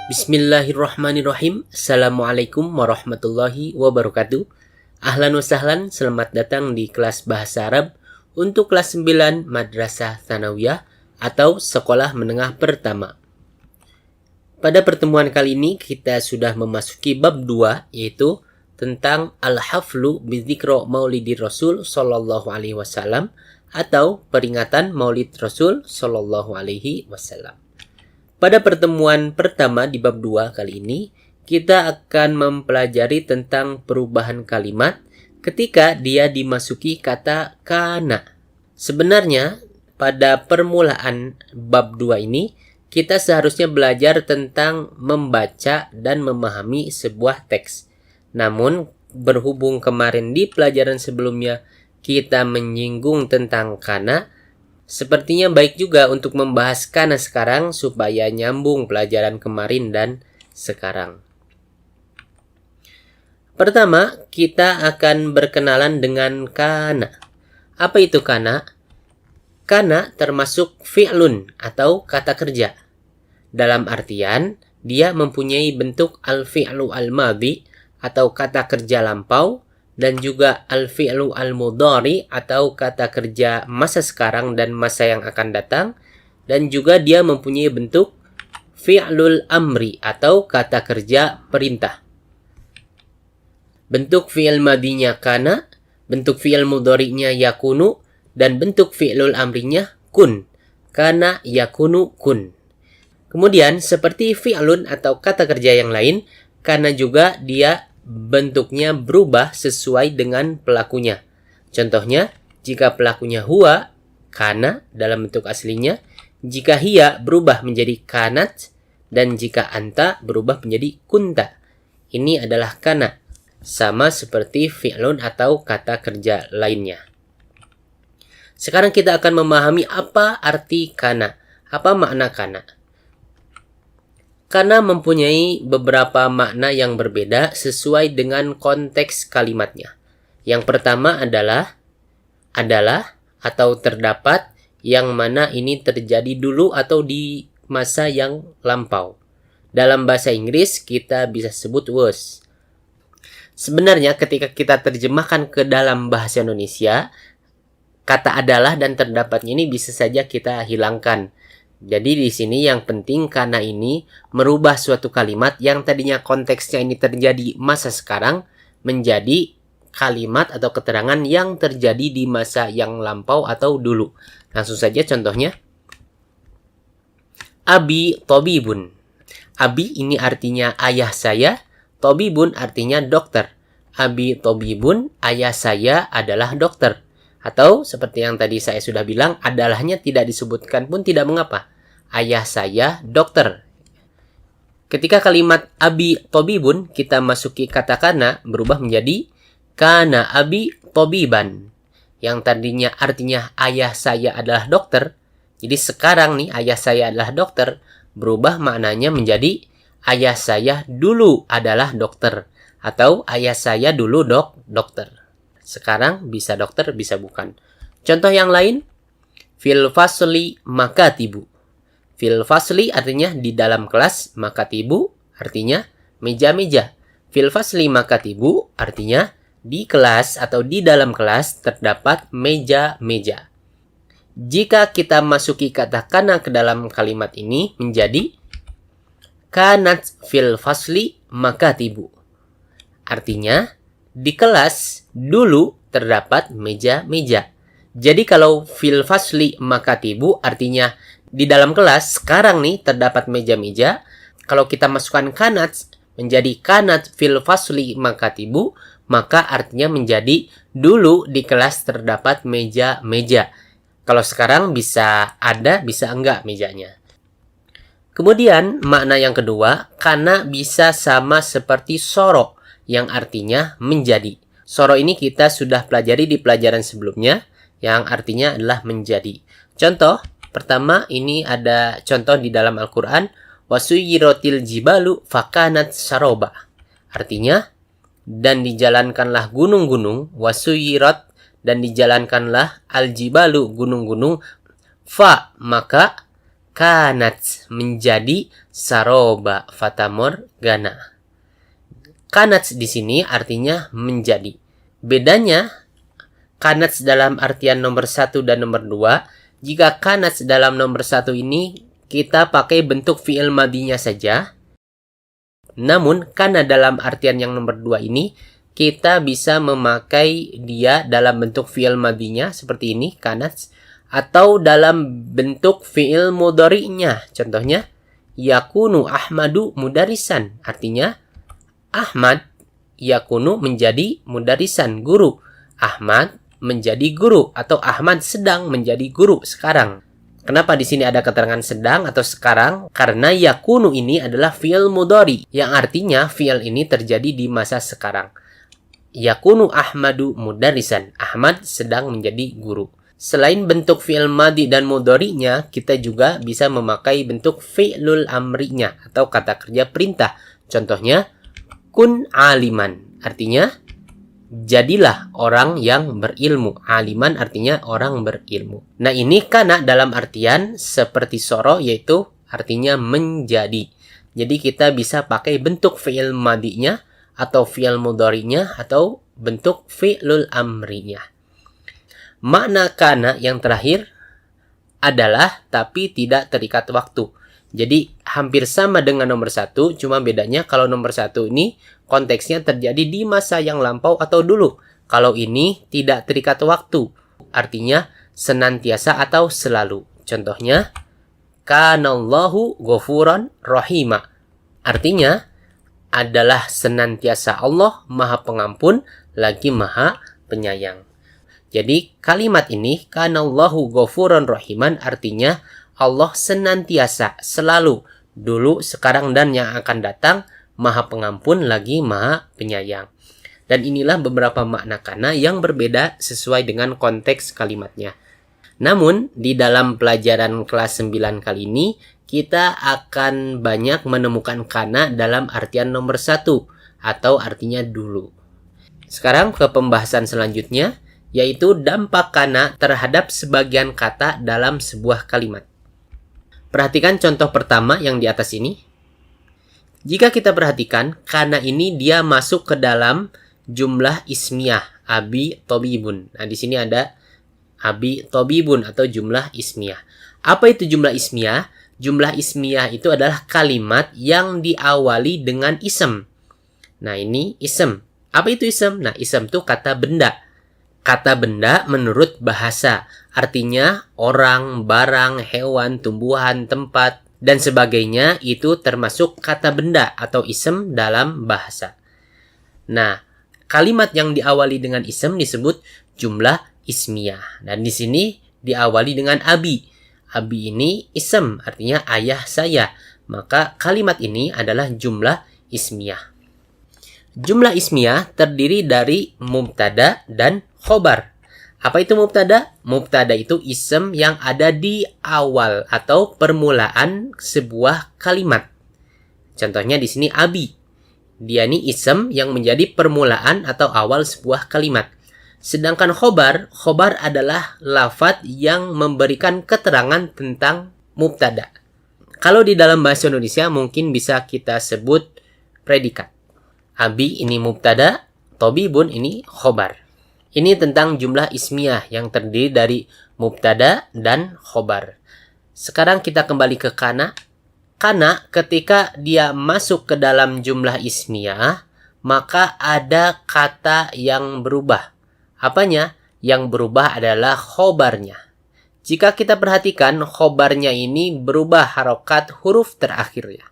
Bismillahirrahmanirrahim. Assalamualaikum warahmatullahi wabarakatuh. Ahlan wa sahlan, selamat datang di kelas Bahasa Arab untuk kelas 9 Madrasah Tsanawiyah atau Sekolah Menengah Pertama. Pada pertemuan kali ini kita sudah memasuki bab 2, yaitu tentang Al-Haflu Bidzikra Maulidir Rasul sallallahu alaihi wasallam atau peringatan Maulid Rasul sallallahu alaihi wasallam. Pada pertemuan pertama di bab 2 kali ini, kita akan mempelajari tentang perubahan kalimat ketika dia dimasuki kata kana. Sebenarnya, pada permulaan bab 2 ini, kita seharusnya belajar tentang membaca dan memahami sebuah teks. Namun, berhubung kemarin di pelajaran sebelumnya kita menyinggung tentang kana, sepertinya baik juga untuk membahas kana sekarang supaya nyambung pelajaran kemarin dan sekarang. Pertama, kita akan berkenalan dengan kana. Apa itu kana? Kana termasuk fi'lun atau kata kerja. Dalam artian, dia mempunyai bentuk al-fi'lu al-madhi atau kata kerja lampau, dan juga al-fi'lu al-mudhari atau kata kerja masa sekarang dan masa yang akan datang, dan juga dia mempunyai bentuk fi'lul amri atau kata kerja perintah. Bentuk fi'il madinya kana, bentuk fi'il mudhari'nya yakunu, dan bentuk fi'lul amrinya kun. Kana yakunu kun. Kemudian seperti fi'lun atau kata kerja yang lain, kana juga dia bentuknya berubah sesuai dengan pelakunya. Contohnya, jika pelakunya huwa, kana dalam bentuk aslinya, jika hiya berubah menjadi kanat, dan jika anta berubah menjadi kunta. Ini adalah kana, sama seperti fi'lun atau kata kerja lainnya. Sekarang kita akan memahami apa arti kana, apa makna kana. Kana mempunyai beberapa makna yang berbeda sesuai dengan konteks kalimatnya. Yang pertama adalah atau terdapat, yang mana ini terjadi dulu atau di masa yang lampau. Dalam bahasa Inggris kita bisa sebut was. Sebenarnya ketika kita terjemahkan ke dalam bahasa Indonesia, kata adalah dan terdapatnya ini bisa saja kita hilangkan. Jadi di sini yang penting kana ini merubah suatu kalimat yang tadinya konteksnya ini terjadi masa sekarang menjadi kalimat atau keterangan yang terjadi di masa yang lampau atau dulu. Langsung saja contohnya. Abi tobibun. Abi ini artinya ayah saya, tobibun artinya dokter. Abi tobibun, ayah saya adalah dokter. Atau seperti yang tadi saya sudah bilang, adalahnya tidak disebutkan pun tidak mengapa. Ayah saya dokter. Ketika kalimat abi tobibun kita masuki kata kana, berubah menjadi kana abi tobiban. Yang tadinya artinya ayah saya adalah dokter. Jadi sekarang nih ayah saya adalah dokter, berubah maknanya menjadi ayah saya dulu adalah dokter. Atau ayah saya dulu dokter. Sekarang bisa dokter, bisa bukan. Contoh yang lain, fil fasli makatibu. Fil fasli artinya di dalam kelas, makatibu artinya meja-meja. Fil fasli makatibu artinya di kelas atau di dalam kelas terdapat meja-meja. Jika kita masuki kata kana ke dalam kalimat ini menjadi kanat fil fasli makatibu. Artinya di kelas dulu terdapat meja-meja. Jadi kalau fil fasli makatibu artinya di dalam kelas sekarang nih terdapat meja-meja. Kalau kita masukkan kanat menjadi kanat fil fasli makatibu, maka artinya menjadi dulu di kelas terdapat meja-meja. Kalau sekarang bisa ada, bisa enggak mejanya. Kemudian makna yang kedua, kana bisa sama seperti soro, yang artinya menjadi. Soro ini kita sudah pelajari di pelajaran sebelumnya, yang artinya adalah menjadi. Contoh, pertama ini ada contoh di dalam Al-Quran, wasuyyirotil jibalu fakanat saroba. Artinya, dan dijalankanlah gunung-gunung, wasuyirot, dan dijalankanlah al-jibalu gunung-gunung, fa, maka Kanat menjadi saroba fatamorgana. Kanat di sini artinya menjadi. Bedanya kanat dalam artian nomor 1 dan nomor 2. Jika kanat dalam nomor 1 ini kita pakai bentuk fi'il madinya saja. Namun kana dalam artian yang nomor 2 ini kita bisa memakai dia dalam bentuk fi'il madinya seperti ini, kanat, atau dalam bentuk fi'il mudhari'nya. Contohnya yakunu Ahmadu mudarisan, artinya Ahmad yakunu menjadi mudarisan, guru. Ahmad menjadi guru atau Ahmad sedang menjadi guru sekarang. Kenapa di sini ada keterangan sedang atau sekarang? Karena yakunu ini adalah fi'il mudhari yang artinya fi'il ini terjadi di masa sekarang. Yakunu Ahmadu mudarisan, Ahmad sedang menjadi guru. Selain bentuk fi'il madi dan mudhari'nya, kita juga bisa memakai bentuk fi'lul amrinya atau kata kerja perintah. Contohnya kun aliman, artinya jadilah orang yang berilmu. Aliman artinya orang berilmu. Nah, ini kana dalam artian seperti soro, yaitu artinya menjadi. Jadi kita bisa pakai bentuk fi'il madinya atau fi'il mudhari'nya atau bentuk fi'lul amrinya. Makna kana yang terakhir adalah tapi tidak terikat waktu. Jadi hampir sama dengan nomor 1, cuma bedanya kalau nomor 1 ini konteksnya terjadi di masa yang lampau atau dulu. Kalau ini tidak terikat waktu, artinya senantiasa atau selalu. Contohnya, kanallahu ghafuran rahima. Artinya adalah senantiasa Allah Maha Pengampun lagi Maha Penyayang. Jadi kalimat ini kanallahu ghafuran rahiman artinya Allah senantiasa, selalu, dulu, sekarang, dan yang akan datang, Maha Pengampun lagi Maha Penyayang. Dan inilah beberapa makna kana yang berbeda sesuai dengan konteks kalimatnya. Namun, di dalam pelajaran kelas 9 kali ini, kita akan banyak menemukan kana dalam artian nomor 1, atau artinya dulu. Sekarang ke pembahasan selanjutnya, yaitu dampak kana terhadap sebagian kata dalam sebuah kalimat. Perhatikan contoh pertama yang di atas ini. Jika kita perhatikan, kana ini dia masuk ke dalam jumlah ismiyah, abi tobibun. Nah, di sini ada abi tobibun atau jumlah ismiyah. Apa itu jumlah ismiyah? Jumlah ismiyah itu adalah kalimat yang diawali dengan isem. Nah, ini isem. Apa itu isem? Nah, isem itu kata benda. Kata benda menurut bahasa, artinya orang, barang, hewan, tumbuhan, tempat, dan sebagainya itu termasuk kata benda atau isem dalam bahasa. Nah, kalimat yang diawali dengan isem disebut jumlah ismiyah. Dan di sini diawali dengan abi. Abi ini isem, artinya ayah saya. Maka kalimat ini adalah jumlah ismiyah. Jumlah ismiyah terdiri dari mubtada dan khobar. Apa itu mubtada? Mubtada itu isem yang ada di awal atau permulaan sebuah kalimat. Contohnya di sini abi. Dia ini isem yang menjadi permulaan atau awal sebuah kalimat. Sedangkan khobar adalah lafadz yang memberikan keterangan tentang mubtada. Kalau di dalam bahasa Indonesia mungkin bisa kita sebut predikat. Abi ini mubtada, tobibun ini khobar. Ini tentang jumlah ismiyah yang terdiri dari mubtada dan khobar. Sekarang kita kembali ke kana. Kana ketika dia masuk ke dalam jumlah ismiyah, maka ada kata yang berubah. Apanya? Yang berubah adalah khobarnya. Jika kita perhatikan, khobarnya ini berubah harokat huruf terakhirnya.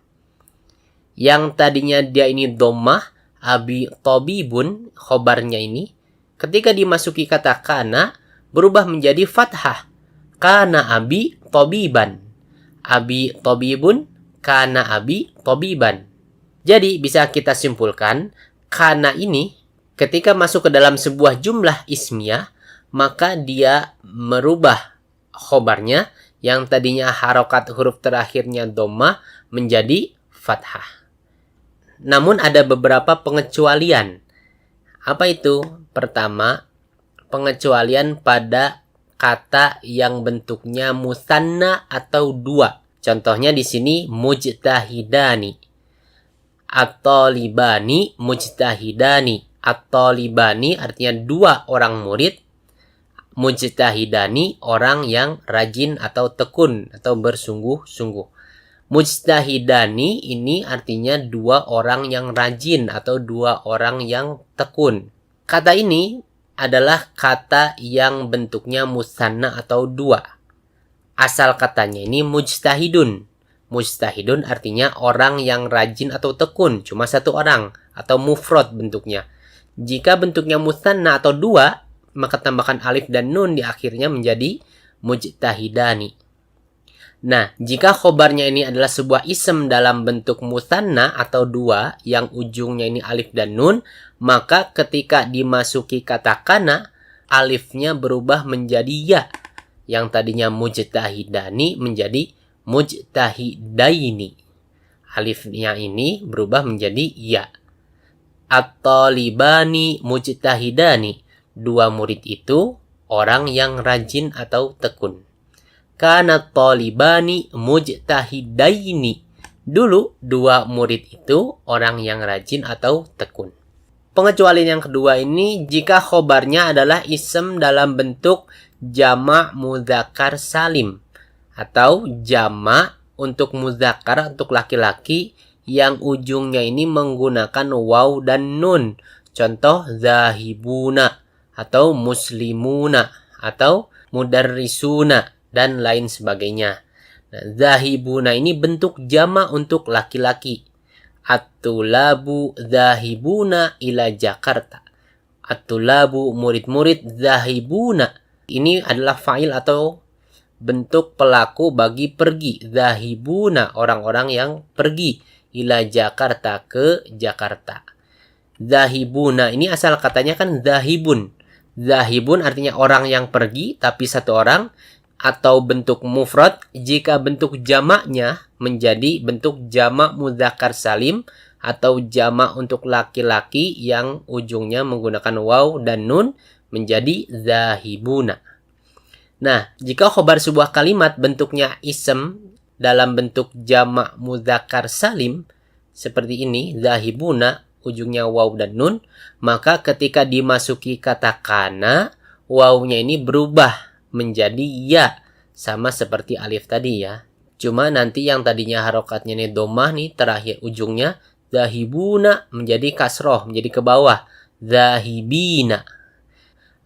Yang tadinya dia ini dhammah, abi tobibun, khobarnya ini, ketika dimasuki kata kana, berubah menjadi fathah. Kana abi tobiban. Abi tobibun, kana abi tobiban. Jadi, bisa kita simpulkan, kana ini, ketika masuk ke dalam sebuah jumlah ismiyah, maka dia merubah khobarnya, yang tadinya harokat huruf terakhirnya dhammah, menjadi fathah. Namun ada beberapa pengecualian. Apa itu? Pertama, pengecualian pada kata yang bentuknya musanna atau dua. Contohnya di sini mujtahidani. At-talibani mujtahidani. At-talibani artinya 2 orang murid. Mujtahidani orang yang rajin atau tekun atau bersungguh-sungguh. Mujtahidani ini artinya 2 orang yang rajin atau 2 orang yang tekun. Kata ini adalah kata yang bentuknya musanna atau 2. Asal katanya ini mujtahidun. Mujtahidun artinya orang yang rajin atau tekun, cuma 1 orang, atau mufrad bentuknya. Jika bentuknya musanna atau 2, maka tambahkan alif dan nun di akhirnya menjadi mujtahidani. Nah, jika khobarnya ini adalah sebuah ism dalam bentuk musanna atau 2 yang ujungnya ini alif dan nun, maka ketika dimasuki kata kana, alifnya berubah menjadi ya. Yang tadinya mujtahidani menjadi mujtahidaini. Alifnya ini berubah menjadi ya. At-talibani mujtahidani. 2 murid itu orang yang rajin atau tekun. Kana talibani mujtahidaini. Dulu 2 murid itu orang yang rajin atau tekun. Pengecualian yang kedua ini jika khobarnya adalah ism dalam bentuk jamak mudzakkar salim atau jamak untuk mudzakkar untuk laki-laki yang ujungnya ini menggunakan waw dan nun. Contoh zahibuna atau muslimuna atau mudarrisuna dan lain sebagainya. Nah, zahibuna ini bentuk jamak untuk laki-laki. At-tulabu zahibuna ila Jakarta. At-tulabu murid-murid zahibuna. Ini adalah fa'il atau bentuk pelaku bagi pergi. Zahibuna orang-orang yang pergi ila Jakarta ke Jakarta. Zahibuna ini asal katanya kan zahibun. Zahibun artinya orang yang pergi tapi 1 orang atau bentuk mufrad jika bentuk jamaknya menjadi bentuk jamak mudzakkar salim atau jamak untuk laki-laki yang ujungnya menggunakan waw dan nun menjadi zahibuna. Nah, jika khobar sebuah kalimat bentuknya ism dalam bentuk jamak mudzakkar salim seperti ini, zahibuna ujungnya waw dan nun, maka ketika dimasuki kata kana, wawnya ini berubah menjadi ya, sama seperti alif tadi ya. Cuma nanti yang tadinya harokatnya ini domah nih terakhir ujungnya zahibuna menjadi kasroh, menjadi ke bawah. Zahibina.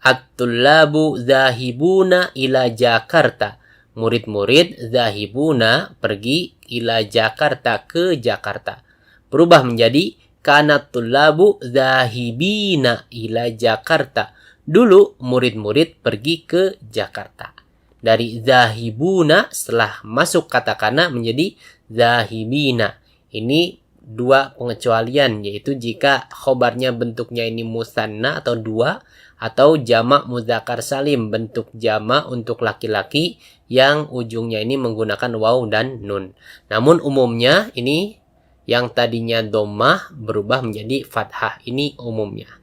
At-tullabu zahibuna ila Jakarta. Murid-murid zahibuna pergi ila Jakarta ke Jakarta. Berubah menjadi kanat tullabu zahibina ila Jakarta. Dulu murid-murid pergi ke Jakarta. Dari zahibuna setelah masuk kata kana menjadi zahibina. Ini 2 pengecualian, yaitu jika khobarnya bentuknya ini musanna atau 2 atau jamak mudzakkar salim bentuk jamak untuk laki-laki yang ujungnya ini menggunakan waw dan nun. Namun umumnya ini yang tadinya dhammah berubah menjadi fathah. Ini umumnya.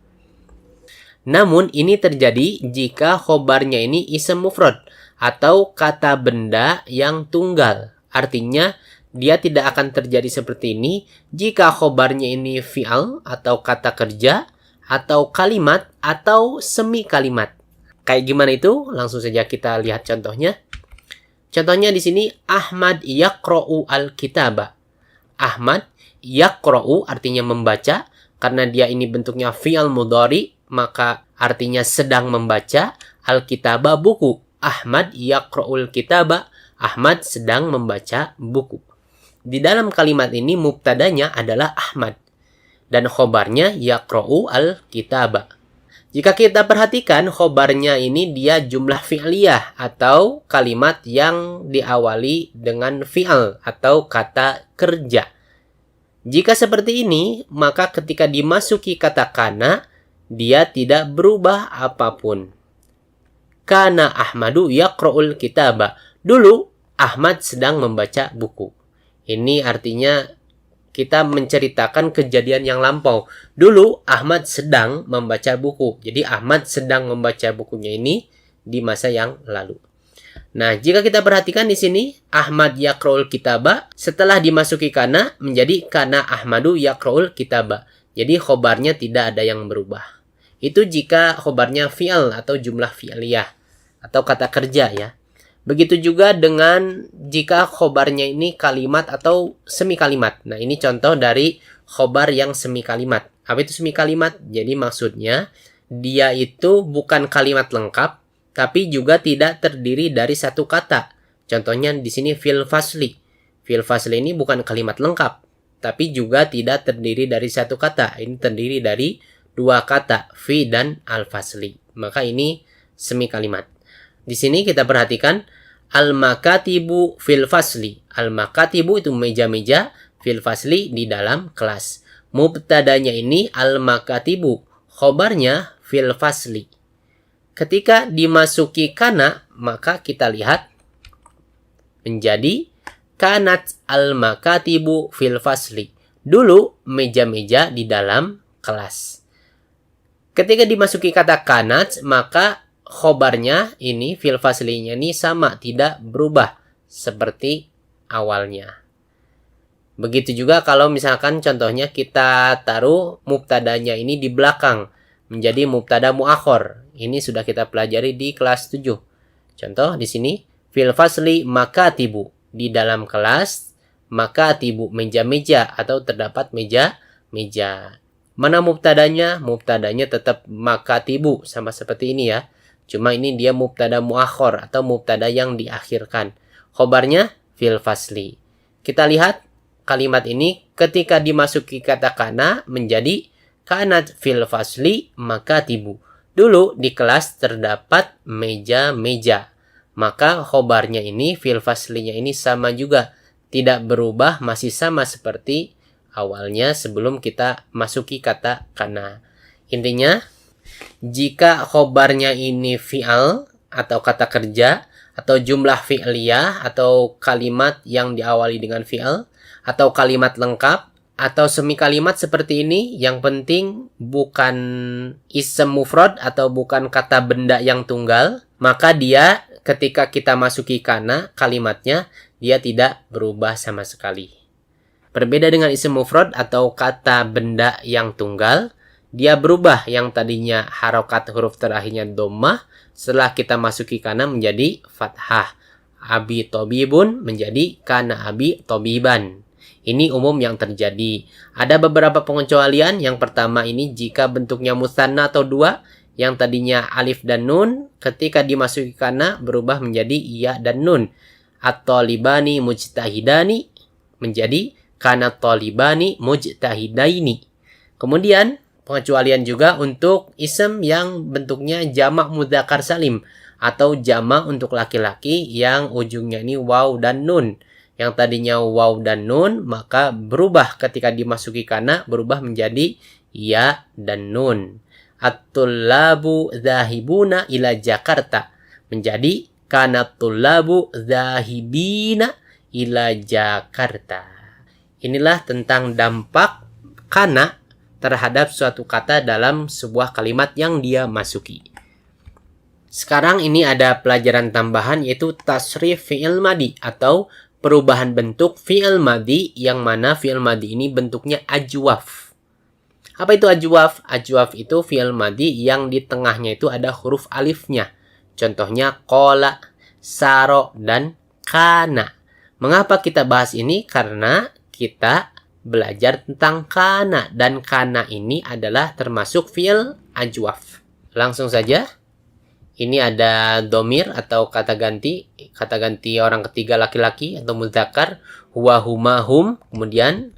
Namun ini terjadi jika khobarnya ini ism mufrad atau kata benda yang tunggal. Artinya dia tidak akan terjadi seperti ini jika khobarnya ini fi'al atau kata kerja atau kalimat atau semi kalimat. Kayak gimana itu? Langsung saja kita lihat contohnya. Contohnya di sini Ahmad yaqra'u al-kitaba. Ahmad yaqra'u artinya membaca, karena dia ini bentuknya fi'al mudhari, maka artinya sedang membaca. Al-kitaba buku. Ahmad yaqra'ul kitaba. Ahmad sedang membaca buku. Di dalam kalimat ini mubtadanya adalah Ahmad dan khobarnya yaqra'u al-kitaba. Jika kita perhatikan khobarnya ini dia jumlah fi'liyah atau kalimat yang diawali dengan fi'al atau kata kerja. Jika seperti ini, maka ketika dimasuki kata kana, dia tidak berubah apapun. Kana Ahmadu yaqra'ul kitaba. Dulu Ahmad sedang membaca buku. Ini artinya kita menceritakan kejadian yang lampau. Dulu Ahmad sedang membaca buku. Jadi Ahmad sedang membaca bukunya ini di masa yang lalu. Nah, jika kita perhatikan di sini, Ahmad yaqra'ul kitaba, setelah dimasuki kana, menjadi kana Ahmadu yaqra'ul kitaba. Jadi, khobarnya tidak ada yang berubah. Itu jika khobarnya fi'al atau jumlah fi'liyah, atau kata kerja ya. Begitu juga dengan jika khobarnya ini kalimat atau semi kalimat. Nah, ini contoh dari khobar yang semi kalimat. Apa itu semi kalimat? Jadi, maksudnya, dia itu bukan kalimat lengkap, tapi juga tidak terdiri dari satu kata. Contohnya di sini fil fasli. Fil fasli ini bukan kalimat lengkap, tapi juga tidak terdiri dari satu kata. Ini terdiri dari dua kata, fi dan al fasli. Maka ini semi kalimat. Di sini kita perhatikan al-makatibu fil fasli. Al-makatibu itu meja-meja, fil fasli di dalam kelas. Mubtadanya ini al-makatibu, khobarnya fil fasli. Ketika dimasuki kana, maka kita lihat menjadi kanat al-makatibu fil fasli. Dulu meja-meja di dalam kelas. Ketika dimasuki kata kanat, maka khobarnya ini fil faslinya ini sama, tidak berubah seperti awalnya. Begitu juga kalau misalkan contohnya kita taruh mubtadanya ini di belakang menjadi mubtada muakhor. Ini sudah kita pelajari di kelas 7. Contoh di sini fil fasli makatibu, di dalam kelas makatibu meja-meja atau terdapat meja-meja. Mana mubtadanya? Mubtadanya tetap makatibu sama seperti ini ya. Cuma ini dia mubtada muakhor atau mubtada yang diakhirkan. Khobarnya fil fasli. Kita lihat kalimat ini ketika dimasuki kata kana menjadi kanat fil fasli makatibu. Dulu di kelas terdapat meja-meja. Maka khobarnya ini, fil faslinya ini sama juga. Tidak berubah, masih sama seperti awalnya sebelum kita masuki kata kana. Intinya, jika khobarnya ini fi'al atau kata kerja, atau jumlah fi'liyah, atau kalimat yang diawali dengan fi'al, atau kalimat lengkap, atau semi kalimat seperti ini, yang penting bukan ism mufrad atau bukan kata benda yang tunggal, maka dia ketika kita masuki kana kalimatnya, dia tidak berubah sama sekali. Berbeda dengan ism mufrad atau kata benda yang tunggal, dia berubah yang tadinya harokat huruf terakhirnya dhammah, setelah kita masuki kana menjadi fathah. Abi tobibun menjadi kana abi tobiban. Ini umum yang terjadi. Ada beberapa pengecualian. Yang pertama ini jika bentuknya musanna atau dua, yang tadinya alif dan nun, ketika dimasuki kana berubah menjadi iya dan nun. At-talibani mujtahidani menjadi kana talibani mujtahidaini. Kemudian pengecualian juga untuk ism yang bentuknya jamak mudzakkar salim atau jamak untuk laki-laki yang ujungnya ini waw dan nun. Yang tadinya waw dan nun, maka berubah ketika dimasuki kana, berubah menjadi ya dan nun. At-tullabu zahibuna ila Jakarta menjadi kana tullabu zahibina ila Jakarta. Inilah tentang dampak kana terhadap suatu kata dalam sebuah kalimat yang dia masuki. Sekarang ini ada pelajaran tambahan yaitu tasrif fi'il madi atau perubahan bentuk fi'il madi, yang mana fi'il madi ini bentuknya ajwaf. Apa itu ajwaf? Ajwaf itu fi'il madi yang di tengahnya itu ada huruf alifnya. Contohnya qala, saro, dan kana. Mengapa kita bahas ini? Karena kita belajar tentang kana, dan kana ini adalah termasuk fi'il ajwaf. Langsung saja. Ini ada domir atau kata ganti orang ketiga laki-laki atau mudzakkar, huwa huma hum, kemudian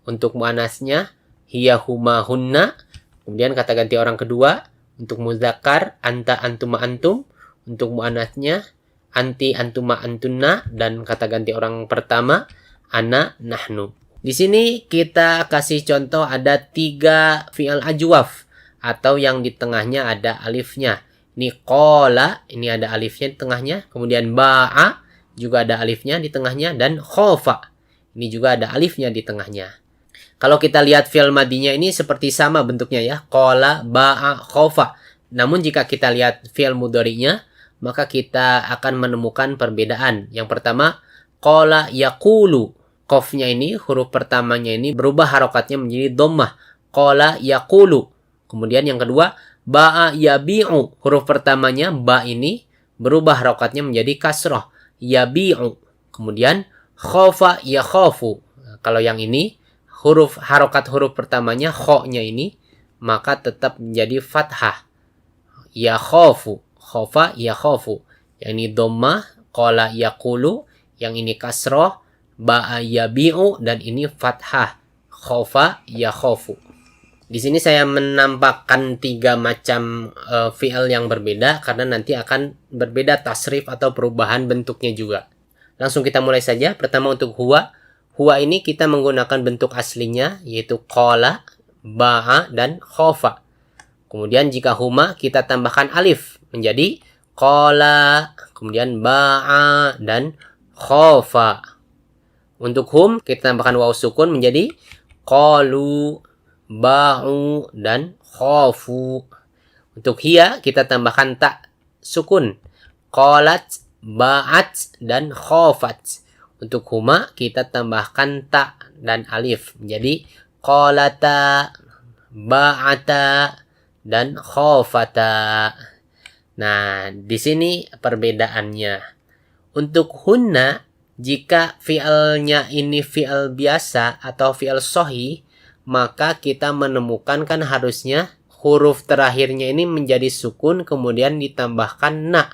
untuk muannasnya hiya huma hunna, kemudian kata ganti orang kedua untuk mudzakkar anta antuma antum, untuk muannasnya anti antuma antunna, dan kata ganti orang pertama ana nahnu. Di sini kita kasih contoh ada 3 fi'il ajwaf atau yang di tengahnya ada alifnya. Ini qala, ini ada alifnya di tengahnya. Kemudian ba'a, juga ada alifnya di tengahnya. Dan khofa, ini juga ada alifnya di tengahnya. Kalau kita lihat fi'il madinya ini seperti sama bentuknya ya. Qala, ba'a, khofa. Namun jika kita lihat fi'il mudhari'nya, maka kita akan menemukan perbedaan. Yang pertama, qala yaqulu. Qafnya ini, huruf pertamanya ini berubah harokatnya menjadi dhammah. Qala yaqulu. Kemudian yang kedua, ba'a yabi'u. Huruf pertamanya, ba ini berubah harokatnya menjadi kasrah. Yabi'u. Kemudian, khafa yakhafu. Kalau yang ini, harokat huruf pertamanya, kho-nya ini, maka tetap menjadi fathah. Yakhafu. Khafa yakhafu. Yang ini dhammah, qala yaqulu. Yang ini kasrah, ba'a yabi'u, dan ini fathah, khafa yakhafu. Di sini saya menampakkan 3 macam fi'il yang berbeda karena nanti akan berbeda tasrif atau perubahan bentuknya juga. Langsung kita mulai saja. Pertama untuk huwa. Huwa ini kita menggunakan bentuk aslinya yaitu qala, ba'a, dan khafa. Kemudian jika huma kita tambahkan alif menjadi qala, kemudian ba'a, dan khafa. Untuk hum kita tambahkan waw sukun menjadi qalu, ba'u, dan khafu. Untuk hiya kita tambahkan ta sukun, qalat, ba'at, dan khafat. Untuk huma kita tambahkan ta dan alif menjadi qalata, ba'ata, dan khafata. Nah, di sini perbedaannya. Untuk hunna, jika fi'ilnya ini fi'il biasa atau fi'il sahih, maka kita menemukan kan harusnya huruf terakhirnya ini menjadi sukun kemudian ditambahkan na.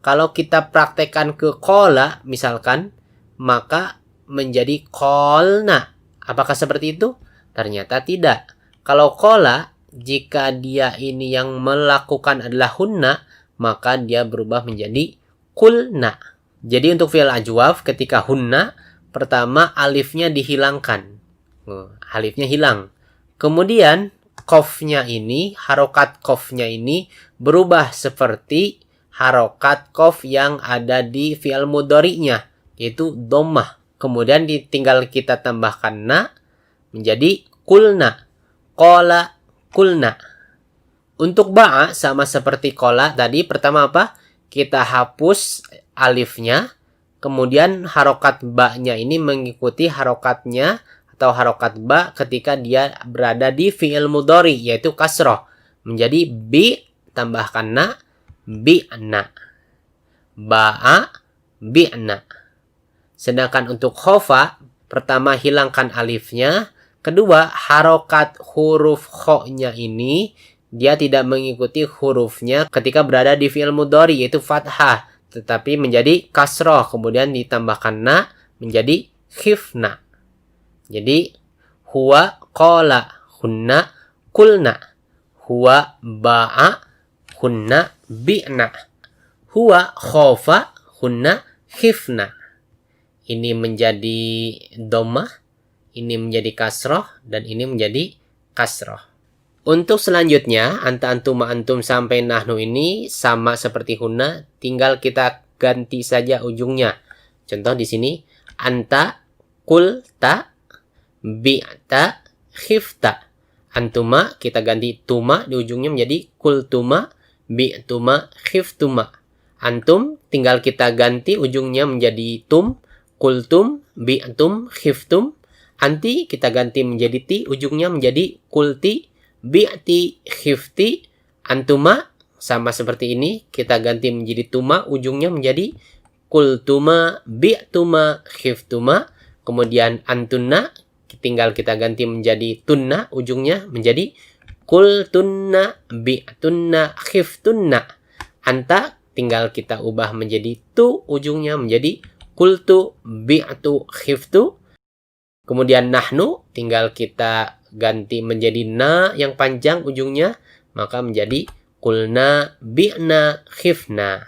Kalau kita praktekkan ke qala misalkan, maka menjadi qalna. Apakah seperti itu? Ternyata tidak. Kalau qala, jika dia ini yang melakukan adalah hunna, maka dia berubah menjadi qulna. Jadi untuk fi'il ajwaf ketika hunna, pertama alifnya dihilangkan. Alifnya hilang. Kemudian qafnya ini, harokat qafnya ini berubah seperti harokat qaf yang ada di fi'il mudhari'nya, yaitu dhammah. Kemudian tinggal kita tambahkan na menjadi qulna. Qala qulna. Untuk ba'a sama seperti qala tadi, pertama apa? Kita hapus alifnya, kemudian harokat ba-nya ini mengikuti harokatnya atau harokat ba ketika dia berada di fi'il mudhari yaitu kasroh, menjadi bi tambahkan na, bi'na, ba'a, bi'na. Sedangkan untuk khofa, pertama hilangkan alifnya, kedua harokat huruf kho-nya ini dia tidak mengikuti hurufnya ketika berada di fi'il mudhari yaitu fathah, tetapi menjadi kasroh, kemudian ditambahkan na menjadi khifna. Jadi huwa qala, hunna kulna, huwa ba'a, hunna bi'na, huwa khofa, hunna khifna. Ini menjadi dhammah, ini menjadi kasroh, dan ini menjadi kasroh. Untuk selanjutnya, anta, antum, antum sampai nahnu ini sama seperti hunna, tinggal kita ganti saja ujungnya. Contoh di sini, anta, kulta, bi'ta, khifta. Antuma, kita ganti tuma di ujungnya menjadi kultuma, bi'tuma, khiftuma. Antum, tinggal kita ganti ujungnya menjadi tum, kultum, bi'tum, khiftum. Anti, kita ganti menjadi ti, ujungnya menjadi kulti, bi'ti, khifti. Antuma sama seperti ini, kita ganti menjadi tuma, ujungnya menjadi kultuma, bi'tuma, khiftuma. Kemudian antunna tinggal kita ganti menjadi tunna, ujungnya menjadi kultunna, bi'tunna, khiftunna. Anta tinggal kita ubah menjadi tu, ujungnya menjadi kultu, bi'tu, khiftu. Kemudian nahnu tinggal kita ganti menjadi na yang panjang ujungnya, maka menjadi kulna, bi'na, khifna.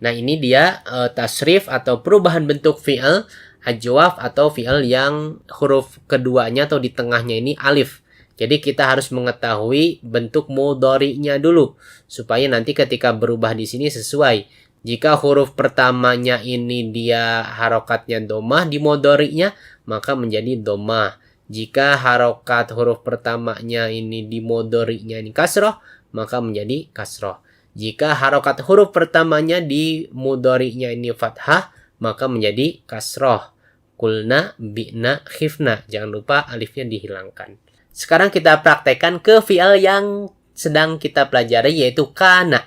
Nah, ini dia tasrif atau perubahan bentuk fi'il ajwaf atau fi'il yang huruf keduanya atau di tengahnya ini alif. Jadi kita harus mengetahui bentuk mudhari'nya dulu supaya nanti ketika berubah di sini sesuai. Jika huruf pertamanya ini dia harokatnya dhammah di mudhari'nya, maka menjadi dhammah. Jika harokat huruf pertamanya ini di mudhari'nya ini kasroh, maka menjadi kasroh. Jika harokat huruf pertamanya di mudhari'nya ini fathah, maka menjadi kasroh. Kulna, bi'na, khifna. Jangan lupa alifnya dihilangkan. Sekarang kita praktekkan ke fi'al yang sedang kita pelajari, yaitu kana.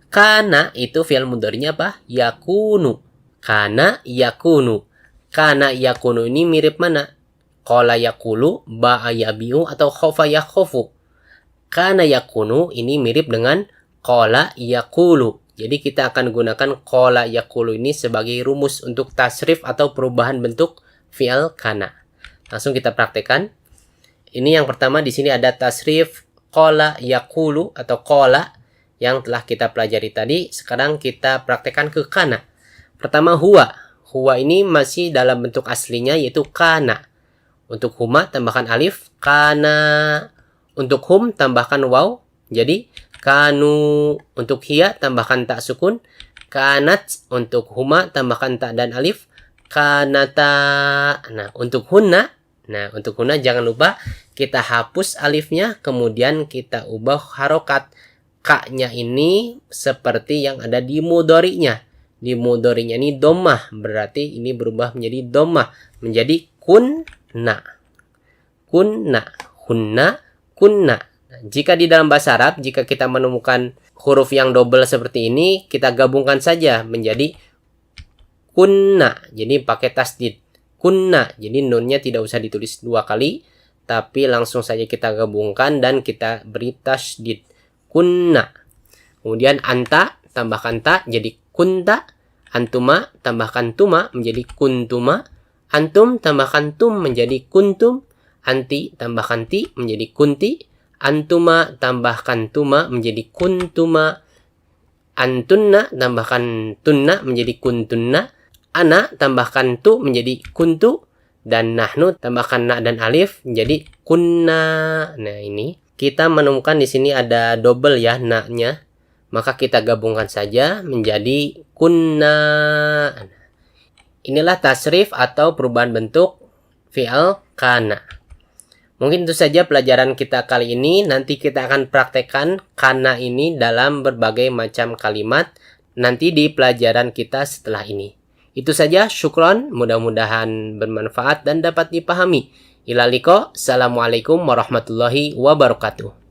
Kana itu fi'al mudhari'nya apa? Yakunu. Kana yakunu. Kana yakunu ini mirip mana? Qala yakulu, ba'a yabi'u, atau khofa yakhofu. Kana yakunu ini mirip dengan qala yakulu. Jadi kita akan gunakan qala yakulu ini sebagai rumus untuk tasrif atau perubahan bentuk fi'al kana. Langsung kita praktekkan. Ini yang pertama, di sini ada tasrif qala yakulu atau qala yang telah kita pelajari tadi. Sekarang kita praktekkan ke kana. Pertama huwa. Huwa ini masih dalam bentuk aslinya yaitu kana. Untuk huma tambahkan alif, kana. Untuk hum tambahkan waw, jadi kanu. Untuk hiya tambahkan tak sukun, kanat. Untuk huma tambahkan tak dan alif, kanata. Nah, untuk hunna jangan lupa kita hapus alifnya, kemudian kita ubah harokat ka-nya ini seperti yang ada di mudhari'nya. Di mudhari'nya ini dhammah, berarti ini berubah menjadi dhammah, menjadi kunna. Kunna, hunna, kunna. Jika di dalam bahasa Arab, jika kita menemukan huruf yang double seperti ini, kita gabungkan saja menjadi kunna. Jadi pakai tasdid. Kunna. Jadi nunnya tidak usah ditulis dua kali, tapi langsung saja kita gabungkan dan kita beri tasdid. Kunna. Kemudian anta, tambahkan ta, jadi kunta. Antuma, tambahkan tuma, menjadi kuntuma. Antum, tambahkan tum, menjadi kuntum. Anti, tambahkan ti, menjadi kunti. Antuma, tambahkan tuma, menjadi kuntuma. Antunna, tambahkan tunna, menjadi kuntunna. Ana, tambahkan tu, menjadi kuntu. Dan nahnu, tambahkan na dan alif, menjadi kunna. Nah, ini kita menemukan di sini ada double ya, na-nya. Maka kita gabungkan saja menjadi kunna. Inilah tasrif atau perubahan bentuk fi'al kana. Mungkin itu saja pelajaran kita kali ini. Nanti kita akan praktekkan kana ini dalam berbagai macam kalimat nanti di pelajaran kita setelah ini. Itu saja, syukron. Mudah-mudahan bermanfaat dan dapat dipahami. Ila liqa. Assalamualaikum warahmatullahi wabarakatuh.